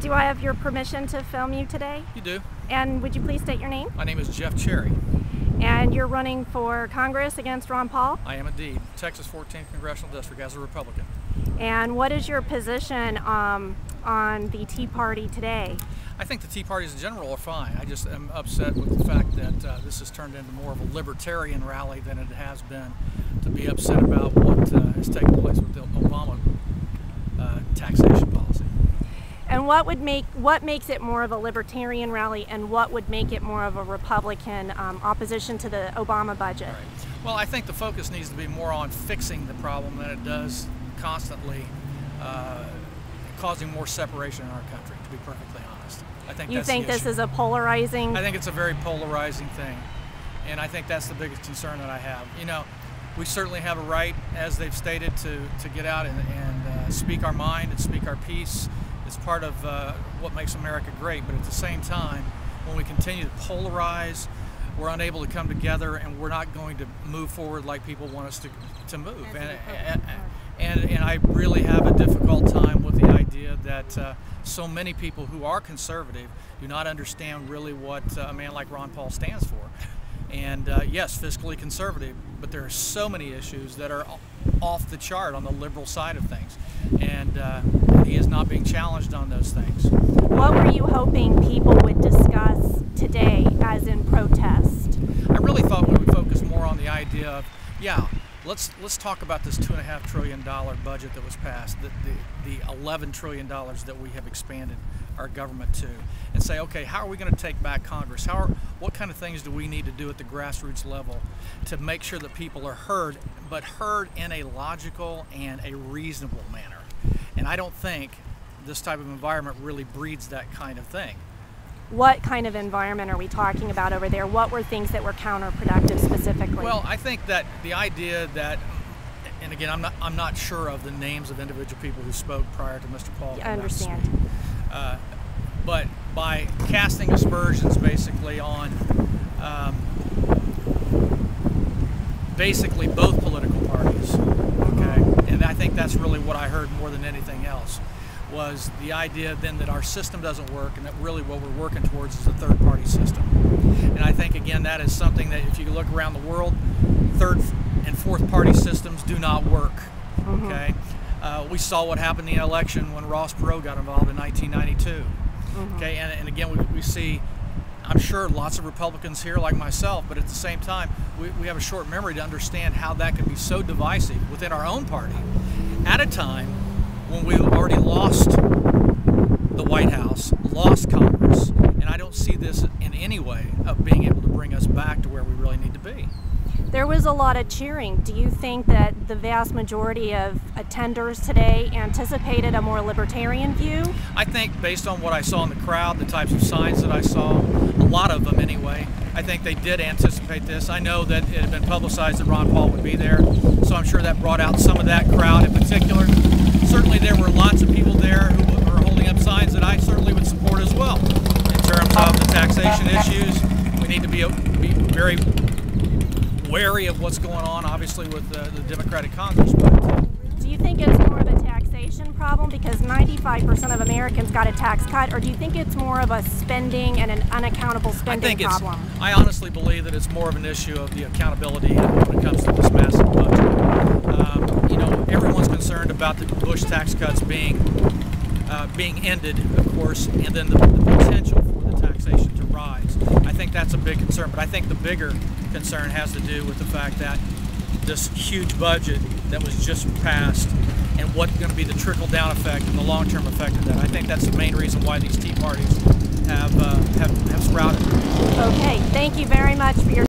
Do I have your permission to film you today? You do. And would you please state your name? My name is Jeff Cherry. And you're running for Congress against Ron Paul? I am indeed. Texas 14th Congressional District as a Republican. And what is your position on the Tea Party today? I think the Tea Parties in general are fine. I just am upset with the fact that this has turned into more of a libertarian rally than it has been to be upset about what has taken place with the Obama taxation policy. And what makes it more of a libertarian rally, and what would make it more of a Republican opposition to the Obama budget? Right. Well, I think the focus needs to be more on fixing the problem than it does constantly causing more separation in our country, to be perfectly honest. I think you think this is a polarizing? I think it's a very polarizing thing, and I think that's the biggest concern that I have. You know, we certainly have a right, as they've stated, to get out and speak our mind and speak our piece. It's part of what makes America great, but at the same time, when we continue to polarize, we're unable to come together, and we're not going to move forward like people want us to move. And I really have a difficult time with the idea that so many people who are conservative do not understand really what a man like Ron Paul stands for. And yes, fiscally conservative, but there are so many issues that are off the chart on the liberal side of things. And he is not being challenged on those things. What were you hoping people would discuss today as in protest? I really thought we would focus more on the idea of, yeah, let's talk about this $2.5 trillion budget that was passed, the $11 trillion that we have expanded our government to, and say, okay, how are we going to take back Congress? What kind of things do we need to do at the grassroots level to make sure that people are heard, but heard in a logical and a reasonable manner? And I don't think this type of environment really breeds that kind of thing. What kind of environment are we talking about over there? What were things that were counterproductive specifically? Well, I think that the idea that, and again, I'm not sure of the names of individual people who spoke prior to Mr. Paul. I understand. But by casting aspersions basically on basically both political parties, okay, and I think that's really what I heard more than anything else, was the idea then that our system doesn't work, and that really what we're working towards is a third-party system. And I think, again, that is something that if you look around the world, third and fourth-party systems do not work, okay? We saw what happened in the election when Ross Perot got involved in 1992, okay? And again, we see, I'm sure, lots of Republicans here like myself, but at the same time, we have a short memory to understand how that could be so divisive within our own party at a time when we've already lost the White House, lost Congress, and I don't see this in any way of being able to bring us back to where we really need to be. There was a lot of cheering. Do you think that the vast majority of attenders today anticipated a more libertarian view? I think based on what I saw in the crowd, the types of signs that I saw, a lot of them anyway, I think they did anticipate this. I know that it had been publicized that Ron Paul would be there, so I'm sure that brought out some of that crowd in particular. Certainly there were lots of people there who are holding up signs that I certainly would support as well. In terms of the taxation issues, we need to be very wary of what's going on, obviously, with the Democratic Congress. Do you think it's more of a taxation problem because 95% of Americans got a tax cut, or do you think it's more of a spending and an unaccountable spending problem? I honestly believe that it's more of an issue of the accountability when it comes to this massive budget. You know, everyone's concerned about the Bush tax cuts being ended, of course, and then the potential for the taxation to rise. I think that's a big concern, but I think the bigger concern has to do with the fact that this huge budget that was just passed and what's going to be the trickle-down effect and the long-term effect of that. I think that's the main reason why these Tea Parties have sprouted. Okay, thank you very much for your